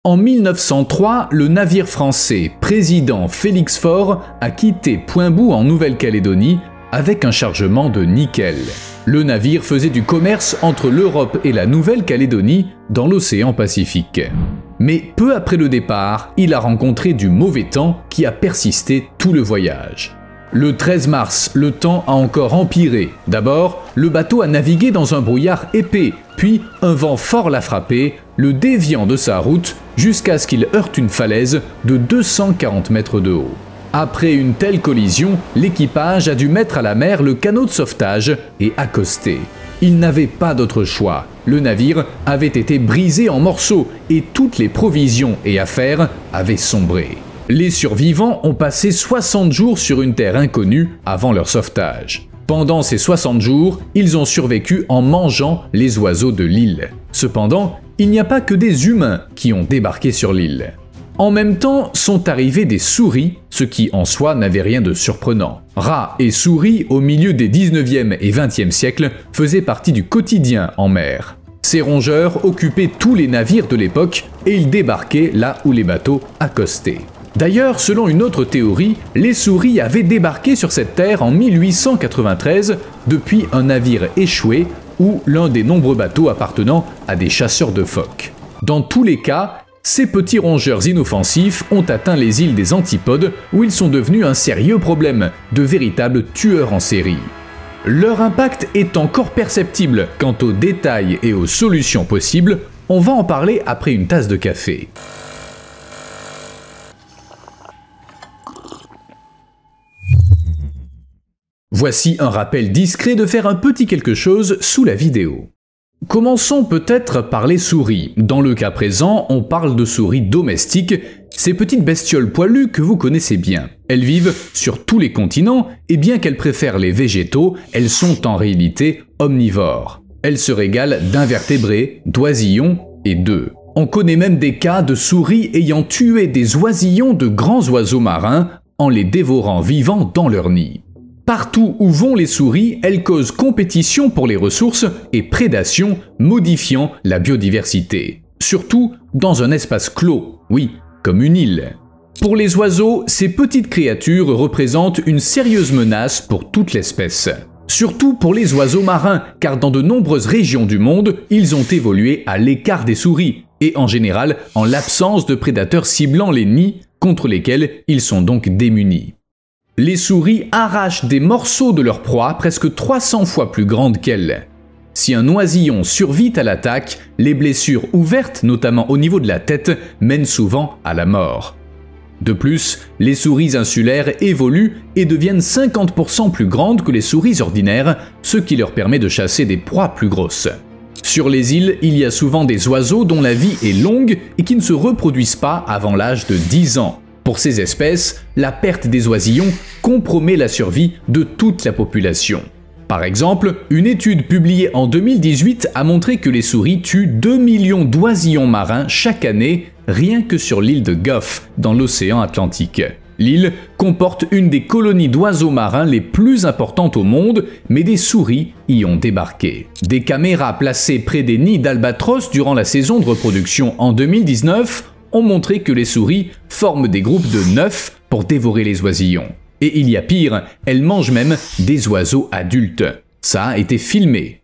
En 1903, le navire français Président Félix Faure a quitté Poinbou en Nouvelle-Calédonie avec un chargement de nickel. Le navire faisait du commerce entre l'Europe et la Nouvelle-Calédonie dans l'océan Pacifique. Mais peu après le départ, il a rencontré du mauvais temps qui a persisté tout le voyage. Le 13 mars, le temps a encore empiré. D'abord, le bateau a navigué dans un brouillard épais, puis un vent fort l'a frappé, le déviant de sa route jusqu'à ce qu'il heurte une falaise de 240 mètres de haut. Après une telle collision, l'équipage a dû mettre à la mer le canot de sauvetage et accoster. Il n'avait pas d'autre choix. Le navire avait été brisé en morceaux et toutes les provisions et affaires avaient sombré. Les survivants ont passé 60 jours sur une terre inconnue avant leur sauvetage. Pendant ces 60 jours, ils ont survécu en mangeant les oiseaux de l'île. Cependant, il n'y a pas que des humains qui ont débarqué sur l'île. En même temps, sont arrivés des souris, ce qui en soi n'avait rien de surprenant. Rats et souris, au milieu des 19e et 20e siècles, faisaient partie du quotidien en mer. Ces rongeurs occupaient tous les navires de l'époque et ils débarquaient là où les bateaux accostaient. D'ailleurs, selon une autre théorie, les souris avaient débarqué sur cette terre en 1893 depuis un navire échoué ou l'un des nombreux bateaux appartenant à des chasseurs de phoques. Dans tous les cas, ces petits rongeurs inoffensifs ont atteint les îles des Antipodes où ils sont devenus un sérieux problème, de véritables tueurs en série. Leur impact est encore perceptible. Quant aux détails et aux solutions possibles, on va en parler après une tasse de café. Voici un rappel discret de faire un petit quelque chose sous la vidéo. Commençons peut-être par les souris. Dans le cas présent, on parle de souris domestiques, ces petites bestioles poilues que vous connaissez bien. Elles vivent sur tous les continents et bien qu'elles préfèrent les végétaux, elles sont en réalité omnivores. Elles se régalent d'invertébrés, d'oisillons et d'œufs. On connaît même des cas de souris ayant tué des oisillons de grands oiseaux marins en les dévorant vivants dans leur nid. Partout où vont les souris, elles causent compétition pour les ressources et prédation, modifiant la biodiversité. Surtout dans un espace clos, oui, comme une île. Pour les oiseaux, ces petites créatures représentent une sérieuse menace pour toute l'espèce. Surtout pour les oiseaux marins, car dans de nombreuses régions du monde, ils ont évolué à l'écart des souris, et en général en l'absence de prédateurs ciblant les nids contre lesquels ils sont donc démunis. Les souris arrachent des morceaux de leur proie presque 300 fois plus grandes qu'elles. Si un oisillon survit à l'attaque, les blessures ouvertes, notamment au niveau de la tête, mènent souvent à la mort. De plus, les souris insulaires évoluent et deviennent 50% plus grandes que les souris ordinaires, ce qui leur permet de chasser des proies plus grosses. Sur les îles, il y a souvent des oiseaux dont la vie est longue et qui ne se reproduisent pas avant l'âge de 10 ans. Pour ces espèces, la perte des oisillons compromet la survie de toute la population. Par exemple, une étude publiée en 2018 a montré que les souris tuent 2 millions d'oisillons marins chaque année, rien que sur l'île de Gough, dans l'océan Atlantique. L'île comporte une des colonies d'oiseaux marins les plus importantes au monde, mais des souris y ont débarqué. Des caméras placées près des nids d'albatros durant la saison de reproduction en 2019 ont montré que les souris forment des groupes de 9 pour dévorer les oisillons. Et il y a pire, elles mangent même des oiseaux adultes. Ça a été filmé.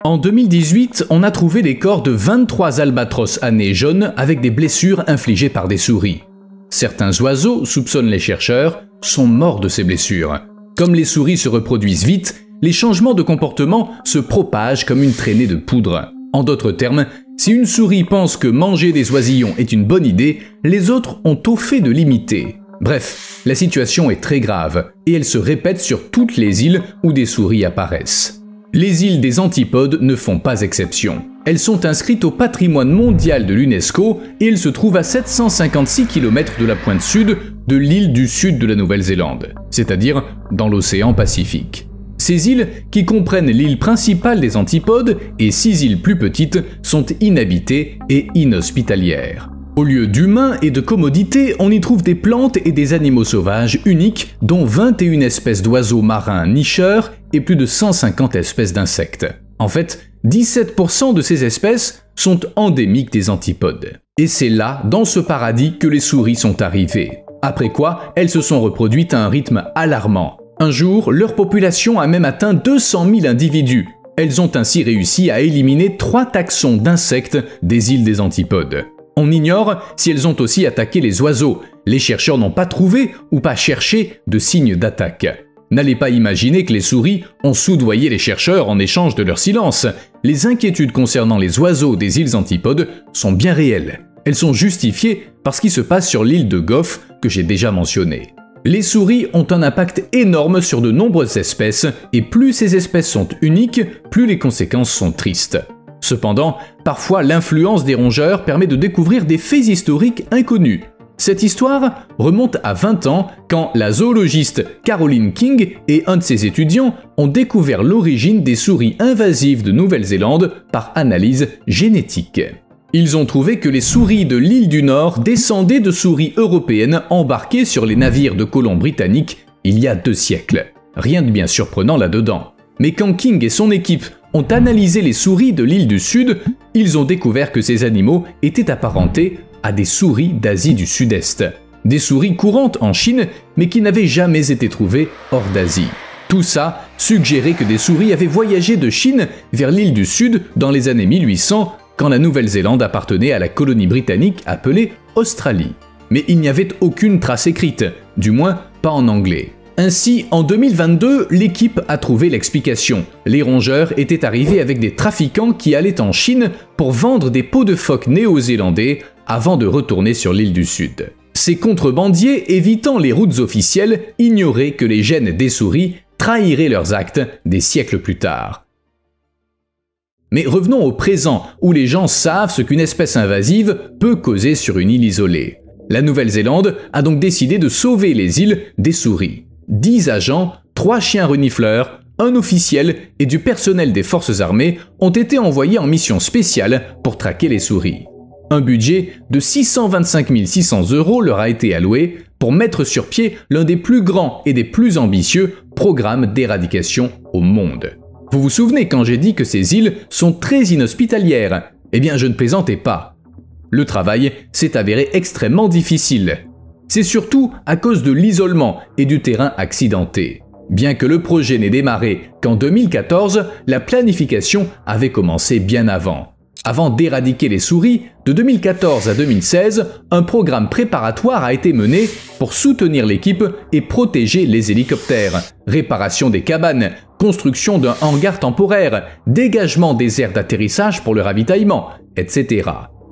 En 2018, on a trouvé les corps de 23 albatros à nez jaune avec des blessures infligées par des souris. Certains oiseaux, soupçonnent les chercheurs, sont morts de ces blessures. Comme les souris se reproduisent vite, les changements de comportement se propagent comme une traînée de poudre. En d'autres termes, si une souris pense que manger des oisillons est une bonne idée, les autres ont au fait de l'imiter. Bref, la situation est très grave et elle se répète sur toutes les îles où des souris apparaissent. Les îles des Antipodes ne font pas exception. Elles sont inscrites au patrimoine mondial de l'UNESCO et elles se trouvent à 756 km de la pointe sud de l'île du sud de la Nouvelle-Zélande, c'est-à-dire dans l'océan Pacifique. Ces îles, qui comprennent l'île principale des Antipodes et 6 îles plus petites, sont inhabitées et inhospitalières. Au lieu d'humains et de commodités, on y trouve des plantes et des animaux sauvages uniques, dont 21 espèces d'oiseaux marins nicheurs et plus de 150 espèces d'insectes. En fait, 17% de ces espèces sont endémiques des antipodes. Et c'est là, dans ce paradis, que les souris sont arrivées. Après quoi, elles se sont reproduites à un rythme alarmant. Un jour, leur population a même atteint 200 000 individus. Elles ont ainsi réussi à éliminer 3 taxons d'insectes des îles des antipodes. On ignore si elles ont aussi attaqué les oiseaux. Les chercheurs n'ont pas trouvé ou pas cherché de signes d'attaque. N'allez pas imaginer que les souris ont soudoyé les chercheurs en échange de leur silence. Les inquiétudes concernant les oiseaux des îles antipodes sont bien réelles. Elles sont justifiées par ce qui se passe sur l'île de Gough que j'ai déjà mentionné. Les souris ont un impact énorme sur de nombreuses espèces, et plus ces espèces sont uniques, plus les conséquences sont tristes. Cependant, parfois l'influence des rongeurs permet de découvrir des faits historiques inconnus. Cette histoire remonte à 20 ans quand la zoologiste Caroline King et un de ses étudiants ont découvert l'origine des souris invasives de Nouvelle-Zélande par analyse génétique. Ils ont trouvé que les souris de l'île du Nord descendaient de souris européennes embarquées sur les navires de colons britanniques il y a 2 siècles. Rien de bien surprenant là-dedans. Mais quand King et son équipe ont analysé les souris de l'île du Sud, ils ont découvert que ces animaux étaient apparentés à des souris d'Asie du Sud-Est. Des souris courantes en Chine, mais qui n'avaient jamais été trouvées hors d'Asie. Tout ça suggérait que des souris avaient voyagé de Chine vers l'île du Sud dans les années 1800, quand la Nouvelle-Zélande appartenait à la colonie britannique appelée Australie. Mais il n'y avait aucune trace écrite, du moins pas en anglais. Ainsi, en 2022, l'équipe a trouvé l'explication. Les rongeurs étaient arrivés avec des trafiquants qui allaient en Chine pour vendre des peaux de phoque néo-zélandais avant de retourner sur l'île du Sud. Ces contrebandiers, évitant les routes officielles, ignoraient que les gènes des souris trahiraient leurs actes des siècles plus tard. Mais revenons au présent, où les gens savent ce qu'une espèce invasive peut causer sur une île isolée. La Nouvelle-Zélande a donc décidé de sauver les îles des souris. 10 agents, 3 chiens renifleurs, un officiel et du personnel des forces armées ont été envoyés en mission spéciale pour traquer les souris. Un budget de 625 600 € leur a été alloué pour mettre sur pied l'un des plus grands et des plus ambitieux programmes d'éradication au monde. Vous vous souvenez quand j'ai dit que ces îles sont très inhospitalières? Eh bien, je ne plaisantais pas. Le travail s'est avéré extrêmement difficile. C'est surtout à cause de l'isolement et du terrain accidenté. Bien que le projet n'ait démarré qu'en 2014, la planification avait commencé bien avant. Avant d'éradiquer les souris, de 2014 à 2016, un programme préparatoire a été mené pour soutenir l'équipe et protéger les hélicoptères. Réparation des cabanes, construction d'un hangar temporaire, dégagement des aires d'atterrissage pour le ravitaillement, etc.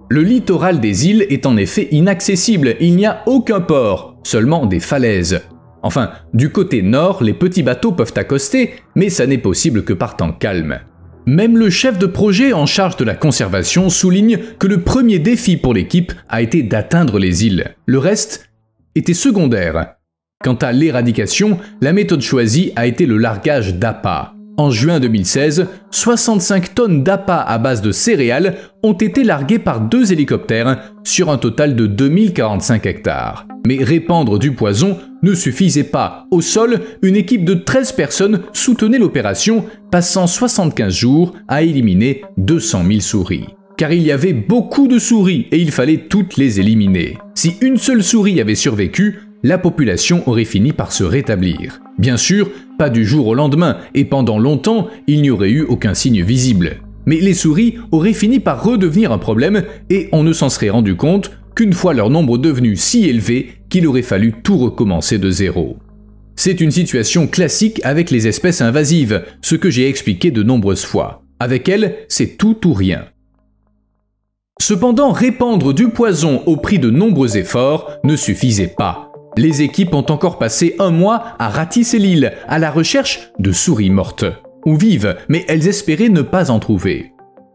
Le littoral des îles est en effet inaccessible, il n'y a aucun port, seulement des falaises. Enfin, du côté nord, les petits bateaux peuvent accoster, mais ça n'est possible que par temps calme. Même le chef de projet en charge de la conservation souligne que le premier défi pour l'équipe a été d'atteindre les îles. Le reste était secondaire. Quant à l'éradication, la méthode choisie a été le largage d'appâts. En juin 2016, 65 tonnes d'appâts à base de céréales ont été larguées par 2 hélicoptères sur un total de 2045 hectares. Mais répandre du poison ne suffisait pas. Au sol, une équipe de 13 personnes soutenait l'opération, passant 75 jours à éliminer 200 000 souris. Car il y avait beaucoup de souris et il fallait toutes les éliminer. Si une seule souris avait survécu, la population aurait fini par se rétablir. Bien sûr, pas du jour au lendemain, et pendant longtemps, il n'y aurait eu aucun signe visible. Mais les souris auraient fini par redevenir un problème, et on ne s'en serait rendu compte qu'une fois leur nombre devenu si élevé qu'il aurait fallu tout recommencer de zéro. C'est une situation classique avec les espèces invasives, ce que j'ai expliqué de nombreuses fois. Avec elles, c'est tout ou rien. Cependant, répandre du poison au prix de nombreux efforts ne suffisait pas. Les équipes ont encore passé 1 mois à ratisser l'île, à la recherche de souris mortes. Ou vives, mais elles espéraient ne pas en trouver.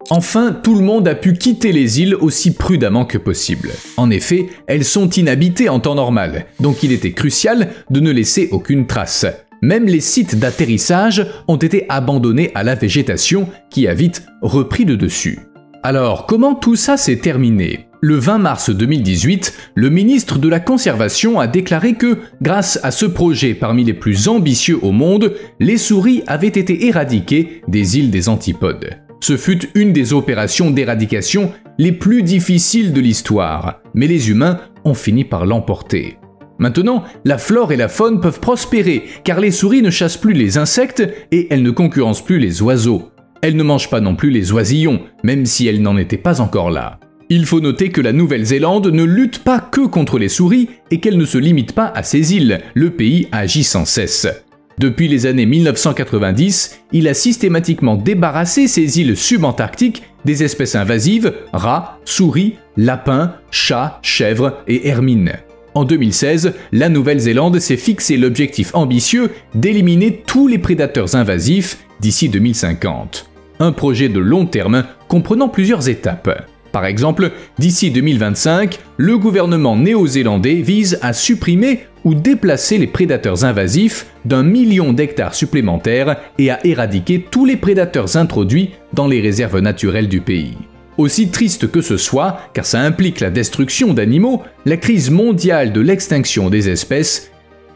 Enfin, tout le monde a pu quitter les îles aussi prudemment que possible. En effet, elles sont inhabitées en temps normal, donc il était crucial de ne laisser aucune trace. Même les sites d'atterrissage ont été abandonnés à la végétation qui a vite repris le dessus. Alors, comment tout ça s'est terminé ? Le 20 mars 2018, le ministre de la Conservation a déclaré que, grâce à ce projet parmi les plus ambitieux au monde, les souris avaient été éradiquées des îles des Antipodes. Ce fut une des opérations d'éradication les plus difficiles de l'histoire, mais les humains ont fini par l'emporter. Maintenant, la flore et la faune peuvent prospérer, car les souris ne chassent plus les insectes et elles ne concurrencent plus les oiseaux. Elles ne mangent pas non plus les oisillons, même si elles n'en étaient pas encore là. Il faut noter que la Nouvelle-Zélande ne lutte pas que contre les souris et qu'elle ne se limite pas à ces îles, le pays agit sans cesse. Depuis les années 1990, il a systématiquement débarrassé ces îles subantarctiques des espèces invasives, rats, souris, lapins, chats, chèvres et hermines. En 2016, la Nouvelle-Zélande s'est fixé l'objectif ambitieux d'éliminer tous les prédateurs invasifs d'ici 2050. Un projet de long terme comprenant plusieurs étapes. Par exemple, d'ici 2025, le gouvernement néo-zélandais vise à supprimer ou déplacer les prédateurs invasifs d'1 million d'hectares supplémentaires et à éradiquer tous les prédateurs introduits dans les réserves naturelles du pays. Aussi triste que ce soit, car ça implique la destruction d'animaux, la crise mondiale de l'extinction des espèces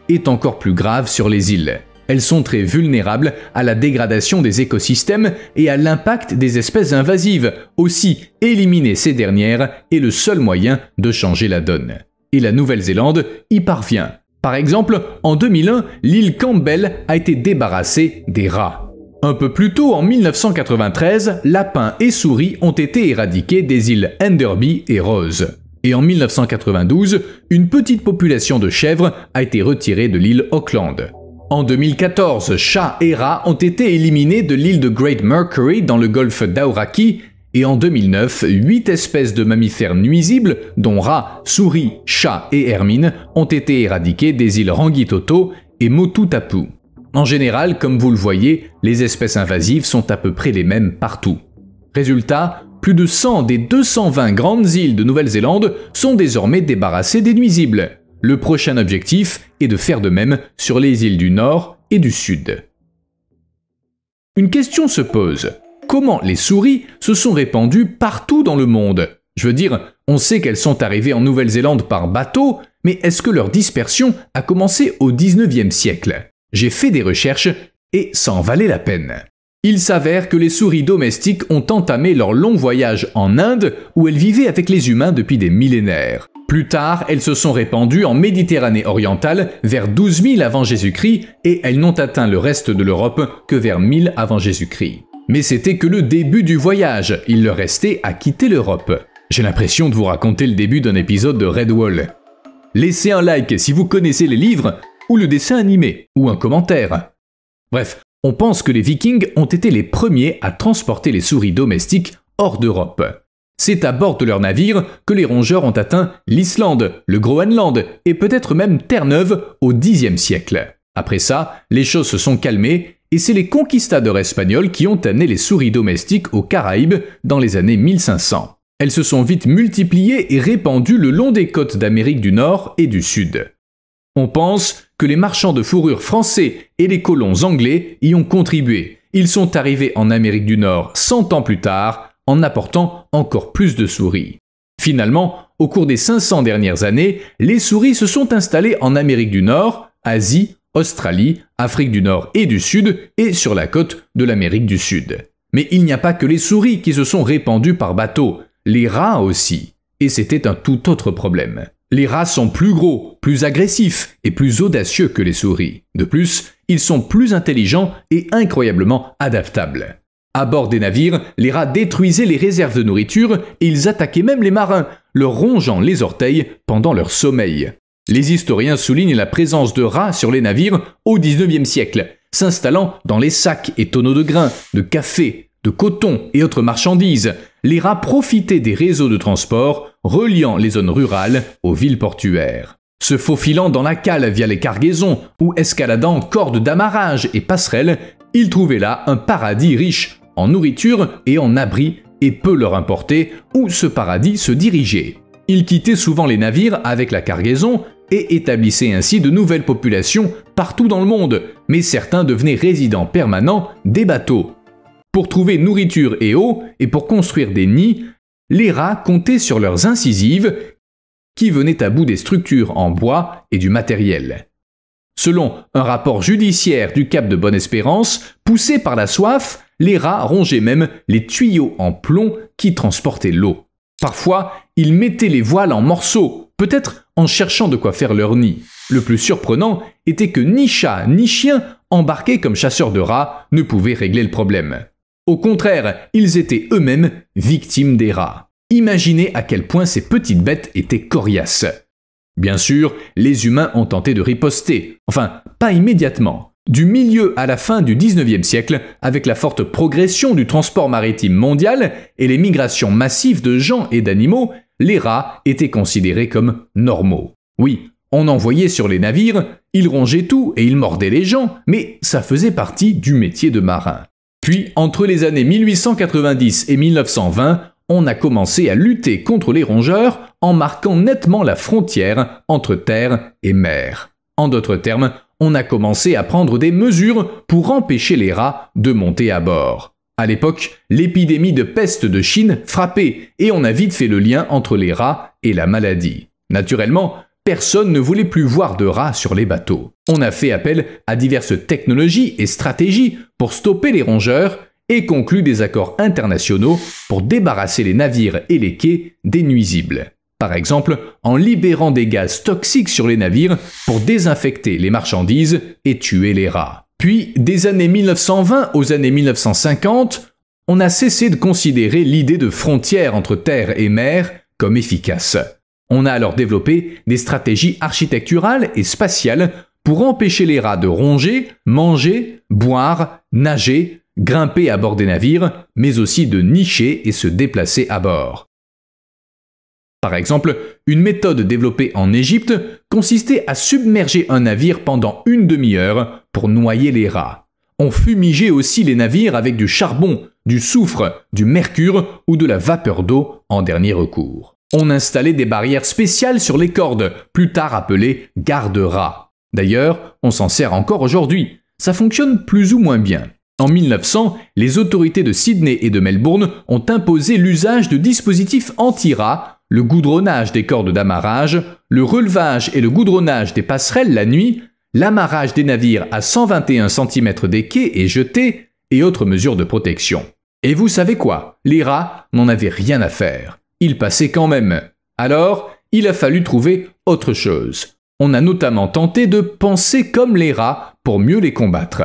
est encore plus grave sur les îles. Elles sont très vulnérables à la dégradation des écosystèmes et à l'impact des espèces invasives. Aussi, éliminer ces dernières est le seul moyen de changer la donne. Et la Nouvelle-Zélande y parvient. Par exemple, en 2001, l'île Campbell a été débarrassée des rats. Un peu plus tôt, en 1993, lapins et souris ont été éradiqués des îles Enderby et Rose. Et en 1992, une petite population de chèvres a été retirée de l'île Auckland. En 2014, chats et rats ont été éliminés de l'île de Great Mercury dans le golfe d'Aoraki, et en 2009, 8 espèces de mammifères nuisibles, dont rats, souris, chats et hermines, ont été éradiquées des îles Rangitoto et Motutapu. En général, comme vous le voyez, les espèces invasives sont à peu près les mêmes partout. Résultat, plus de 100 des 220 grandes îles de Nouvelle-Zélande sont désormais débarrassées des nuisibles. Le prochain objectif est de faire de même sur les îles du Nord et du Sud. Une question se pose. Comment les souris se sont répandues partout dans le monde? Je veux dire, on sait qu'elles sont arrivées en Nouvelle-Zélande par bateau, mais est-ce que leur dispersion a commencé au 19e siècle? J'ai fait des recherches et ça en valait la peine. Il s'avère que les souris domestiques ont entamé leur long voyage en Inde où elles vivaient avec les humains depuis des millénaires. Plus tard, elles se sont répandues en Méditerranée orientale vers 12 000 avant Jésus-Christ et elles n'ont atteint le reste de l'Europe que vers 1000 avant Jésus-Christ. Mais c'était que le début du voyage, il leur restait à quitter l'Europe. J'ai l'impression de vous raconter le début d'un épisode de Redwall. Laissez un like si vous connaissez les livres ou le dessin animé, ou un commentaire. Bref, on pense que les Vikings ont été les premiers à transporter les souris domestiques hors d'Europe. C'est à bord de leurs navires que les rongeurs ont atteint l'Islande, le Groenland et peut-être même Terre-Neuve au Xe siècle. Après ça, les choses se sont calmées et c'est les conquistadors espagnols qui ont amené les souris domestiques aux Caraïbes dans les années 1500. Elles se sont vite multipliées et répandues le long des côtes d'Amérique du Nord et du Sud. On pense que les marchands de fourrure français et les colons anglais y ont contribué. Ils sont arrivés en Amérique du Nord 100 ans plus tard, en apportant encore plus de souris. Finalement, au cours des 500 dernières années, les souris se sont installées en Amérique du Nord, Asie, Australie, Afrique du Nord et du Sud et sur la côte de l'Amérique du Sud. Mais il n'y a pas que les souris qui se sont répandues par bateau, les rats aussi. Et c'était un tout autre problème. Les rats sont plus gros, plus agressifs et plus audacieux que les souris. De plus, ils sont plus intelligents et incroyablement adaptables. À bord des navires, les rats détruisaient les réserves de nourriture et ils attaquaient même les marins, leur rongeant les orteils pendant leur sommeil. Les historiens soulignent la présence de rats sur les navires au XIXe siècle, s'installant dans les sacs et tonneaux de grains, de café, de coton et autres marchandises. Les rats profitaient des réseaux de transport reliant les zones rurales aux villes portuaires. Se faufilant dans la cale via les cargaisons ou escaladant cordes d'amarrage et passerelles, ils trouvaient là un paradis riche en nourriture et en abri et peu leur importait où ce paradis se dirigeait. Ils quittaient souvent les navires avec la cargaison et établissaient ainsi de nouvelles populations partout dans le monde, mais certains devenaient résidents permanents des bateaux. Pour trouver nourriture et eau, et pour construire des nids, les rats comptaient sur leurs incisives qui venaient à bout des structures en bois et du matériel. Selon un rapport judiciaire du Cap de Bonne-Espérance, poussés par la soif, les rats rongeaient même les tuyaux en plomb qui transportaient l'eau. Parfois, ils mettaient les voiles en morceaux, peut-être en cherchant de quoi faire leur nid. Le plus surprenant était que ni chat ni chien, embarqués comme chasseurs de rats, ne pouvaient régler le problème. Au contraire, ils étaient eux-mêmes victimes des rats. Imaginez à quel point ces petites bêtes étaient coriaces. Bien sûr, les humains ont tenté de riposter, enfin, pas immédiatement. Du milieu à la fin du 19e siècle, avec la forte progression du transport maritime mondial et les migrations massives de gens et d'animaux, les rats étaient considérés comme normaux. Oui, on en voyait sur les navires, ils rongeaient tout et ils mordaient les gens, mais ça faisait partie du métier de marin. Puis, entre les années 1890 et 1920, on a commencé à lutter contre les rongeurs en marquant nettement la frontière entre terre et mer. En d'autres termes, on a commencé à prendre des mesures pour empêcher les rats de monter à bord. À l'époque, l'épidémie de peste de Chine frappait et on a vite fait le lien entre les rats et la maladie. Naturellement, personne ne voulait plus voir de rats sur les bateaux. On a fait appel à diverses technologies et stratégies pour stopper les rongeurs et conclu des accords internationaux pour débarrasser les navires et les quais des nuisibles. Par exemple, en libérant des gaz toxiques sur les navires pour désinfecter les marchandises et tuer les rats. Puis, des années 1920 aux années 1950, on a cessé de considérer l'idée de frontière entre terre et mer comme efficace. On a alors développé des stratégies architecturales et spatiales pour empêcher les rats de ronger, manger, boire, nager, grimper à bord des navires, mais aussi de nicher et se déplacer à bord. Par exemple, une méthode développée en Égypte consistait à submerger un navire pendant une demi-heure pour noyer les rats. On fumigeait aussi les navires avec du charbon, du soufre, du mercure ou de la vapeur d'eau en dernier recours. On installait des barrières spéciales sur les cordes, plus tard appelées garde-rats. D'ailleurs, on s'en sert encore aujourd'hui. Ça fonctionne plus ou moins bien. En 1900, les autorités de Sydney et de Melbourne ont imposé l'usage de dispositifs anti-rats, le goudronnage des cordes d'amarrage, le relevage et le goudronnage des passerelles la nuit, l'amarrage des navires à 121 cm des quais et jetés, et autres mesures de protection. Et vous savez quoi? Les rats n'en avaient rien à faire. Ils passaient quand même. Alors, il a fallu trouver autre chose. On a notamment tenté de penser comme les rats pour mieux les combattre.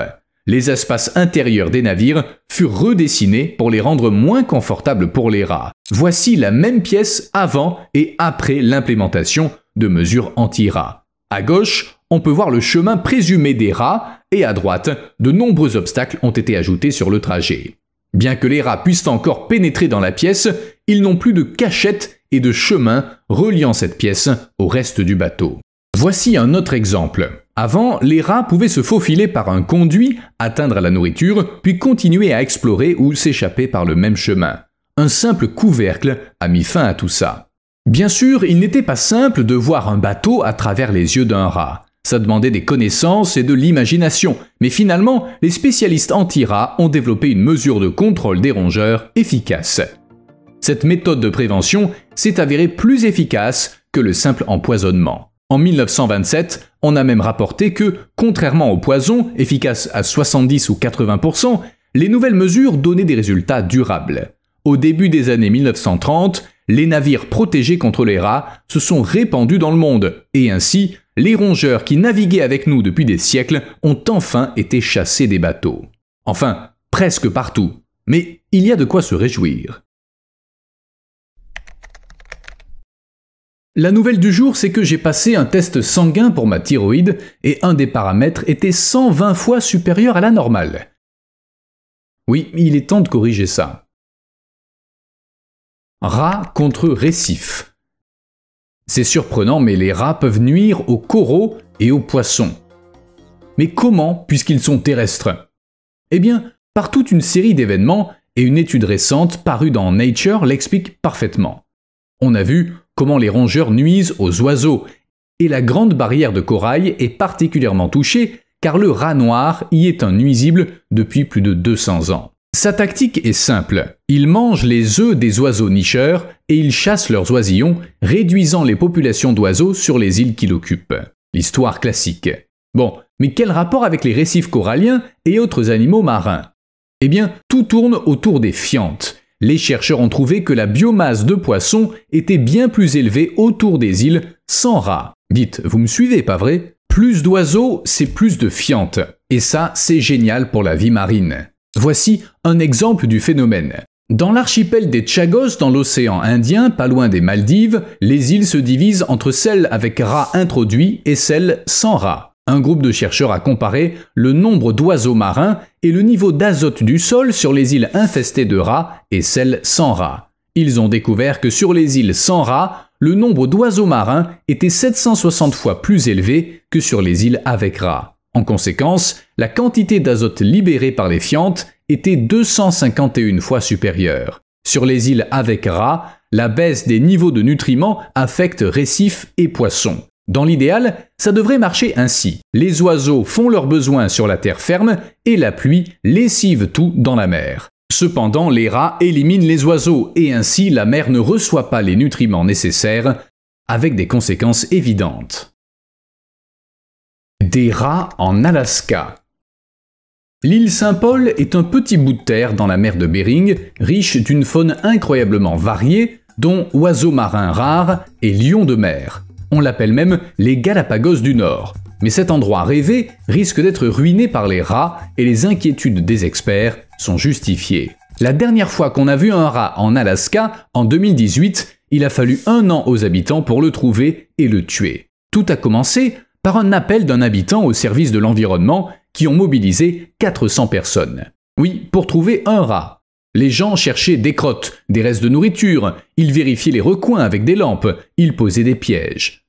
Les espaces intérieurs des navires furent redessinés pour les rendre moins confortables pour les rats. Voici la même pièce avant et après l'implémentation de mesures anti-rats. À gauche, on peut voir le chemin présumé des rats et à droite, de nombreux obstacles ont été ajoutés sur le trajet. Bien que les rats puissent encore pénétrer dans la pièce, ils n'ont plus de cachette et de chemin reliant cette pièce au reste du bateau. Voici un autre exemple. Avant, les rats pouvaient se faufiler par un conduit, atteindre la nourriture, puis continuer à explorer ou s'échapper par le même chemin. Un simple couvercle a mis fin à tout ça. Bien sûr, il n'était pas simple de voir un bateau à travers les yeux d'un rat. Ça demandait des connaissances et de l'imagination, mais finalement, les spécialistes anti-rats ont développé une mesure de contrôle des rongeurs efficace. Cette méthode de prévention s'est avérée plus efficace que le simple empoisonnement. En 1927, on a même rapporté que, contrairement au poison, efficace à 70 ou 80%, les nouvelles mesures donnaient des résultats durables. Au début des années 1930, les navires protégés contre les rats se sont répandus dans le monde, et ainsi, les rongeurs qui naviguaient avec nous depuis des siècles ont enfin été chassés des bateaux. Enfin, presque partout. Mais il y a de quoi se réjouir. La nouvelle du jour, c'est que j'ai passé un test sanguin pour ma thyroïde et un des paramètres était 120 fois supérieur à la normale. Oui, il est temps de corriger ça. Rats contre récifs. C'est surprenant, mais les rats peuvent nuire aux coraux et aux poissons. Mais comment, puisqu'ils sont terrestres? Eh bien, par toute une série d'événements, et une étude récente parue dans Nature l'explique parfaitement. On a vu comment les rongeurs nuisent aux oiseaux, et la grande barrière de corail est particulièrement touchée car le rat noir y est un nuisible depuis plus de 200 ans. Sa tactique est simple, il mange les œufs des oiseaux nicheurs et il chasse leurs oisillons, réduisant les populations d'oiseaux sur les îles qu'il occupe. L'histoire classique. Bon, mais quel rapport avec les récifs coralliens et autres animaux marins? Eh bien, tout tourne autour des fientes. Les chercheurs ont trouvé que la biomasse de poissons était bien plus élevée autour des îles sans rats. Dites, vous me suivez, pas vrai? Plus d'oiseaux, c'est plus de fientes. Et ça, c'est génial pour la vie marine. Voici un exemple du phénomène. Dans l'archipel des Chagos, dans l'océan Indien, pas loin des Maldives, les îles se divisent entre celles avec rats introduits et celles sans rats. Un groupe de chercheurs a comparé le nombre d'oiseaux marins et le niveau d'azote du sol sur les îles infestées de rats et celles sans rats. Ils ont découvert que sur les îles sans rats, le nombre d'oiseaux marins était 760 fois plus élevé que sur les îles avec rats. En conséquence, la quantité d'azote libérée par les fientes était 251 fois supérieure. Sur les îles avec rats, la baisse des niveaux de nutriments affecte récifs et poissons. Dans l'idéal, ça devrait marcher ainsi. Les oiseaux font leurs besoins sur la terre ferme et la pluie lessive tout dans la mer. Cependant, les rats éliminent les oiseaux et ainsi la mer ne reçoit pas les nutriments nécessaires, avec des conséquences évidentes. Des rats en Alaska. L'île Saint-Paul est un petit bout de terre dans la mer de Bering, riche d'une faune incroyablement variée, dont oiseaux marins rares et lions de mer. On l'appelle même les Galapagos du Nord. Mais cet endroit rêvé risque d'être ruiné par les rats et les inquiétudes des experts sont justifiées. La dernière fois qu'on a vu un rat en Alaska, en 2018, il a fallu 1 an aux habitants pour le trouver et le tuer. Tout a commencé par un appel d'un habitant au service de l'environnement qui ont mobilisé 400 personnes. Oui, pour trouver un rat. Les gens cherchaient des crottes, des restes de nourriture, ils vérifiaient les recoins avec des lampes, ils posaient des pièges.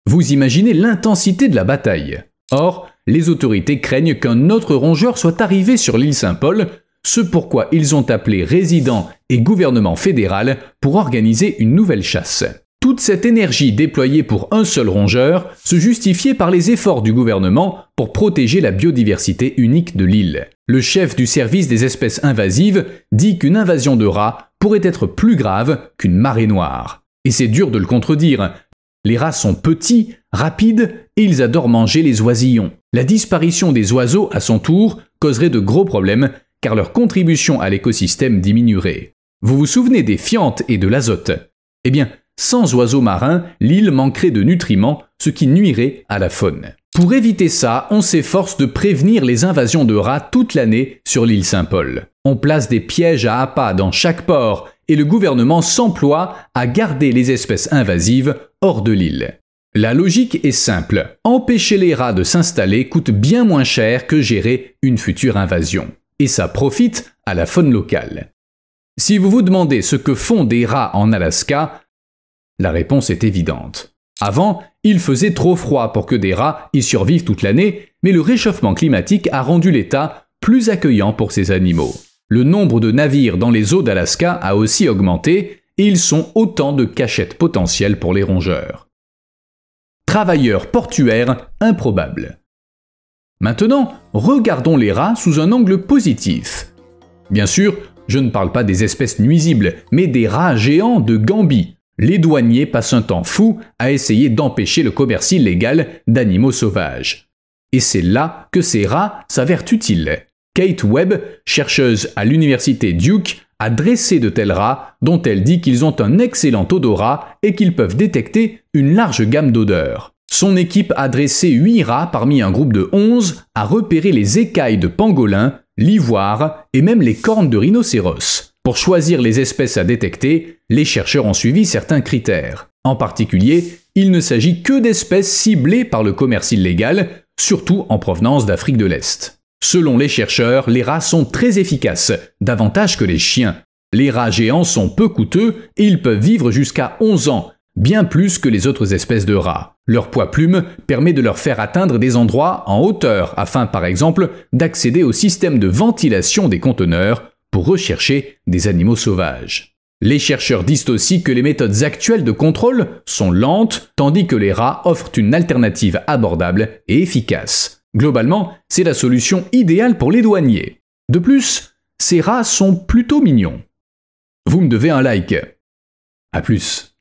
Vous imaginez l'intensité de la bataille. Or, les autorités craignent qu'un autre rongeur soit arrivé sur l'île Saint-Paul, ce pourquoi ils ont appelé résidents et gouvernement fédéral pour organiser une nouvelle chasse. Toute cette énergie déployée pour un seul rongeur se justifiait par les efforts du gouvernement pour protéger la biodiversité unique de l'île. Le chef du service des espèces invasives dit qu'une invasion de rats pourrait être plus grave qu'une marée noire. Et c'est dur de le contredire. Les rats sont petits, rapides et ils adorent manger les oisillons. La disparition des oiseaux, à son tour, causerait de gros problèmes car leur contribution à l'écosystème diminuerait. Vous vous souvenez des fientes et de l'azote? Eh bien, sans oiseaux marins, l'île manquerait de nutriments, ce qui nuirait à la faune. Pour éviter ça, on s'efforce de prévenir les invasions de rats toute l'année sur l'île Saint-Paul. On place des pièges à appât dans chaque port et le gouvernement s'emploie à garder les espèces invasives hors de l'île. La logique est simple. Empêcher les rats de s'installer coûte bien moins cher que gérer une future invasion. Et ça profite à la faune locale. Si vous vous demandez ce que font des rats en Alaska, la réponse est évidente. Avant, il faisait trop froid pour que des rats y survivent toute l'année, mais le réchauffement climatique a rendu l'État plus accueillant pour ces animaux. Le nombre de navires dans les eaux d'Alaska a aussi augmenté et ils sont autant de cachettes potentielles pour les rongeurs. Travailleurs portuaires improbables. Maintenant, regardons les rats sous un angle positif. Bien sûr, je ne parle pas des espèces nuisibles, mais des rats géants de Gambie. Les douaniers passent un temps fou à essayer d'empêcher le commerce illégal d'animaux sauvages. Et c'est là que ces rats s'avèrent utiles. Kate Webb, chercheuse à l'université Duke, a dressé de tels rats dont elle dit qu'ils ont un excellent odorat et qu'ils peuvent détecter une large gamme d'odeurs. Son équipe a dressé 8 rats parmi un groupe de 11 à repérer les écailles de pangolin, l'ivoire et même les cornes de rhinocéros. Pour choisir les espèces à détecter, les chercheurs ont suivi certains critères. En particulier, il ne s'agit que d'espèces ciblées par le commerce illégal, surtout en provenance d'Afrique de l'Est. Selon les chercheurs, les rats sont très efficaces, davantage que les chiens. Les rats géants sont peu coûteux et ils peuvent vivre jusqu'à 11 ans, bien plus que les autres espèces de rats. Leur poids plume permet de leur faire atteindre des endroits en hauteur, afin par exemple d'accéder au système de ventilation des conteneurs pour rechercher des animaux sauvages. Les chercheurs disent aussi que les méthodes actuelles de contrôle sont lentes, tandis que les rats offrent une alternative abordable et efficace. Globalement, c'est la solution idéale pour les douaniers. De plus, ces rats sont plutôt mignons. Vous me devez un like. À plus.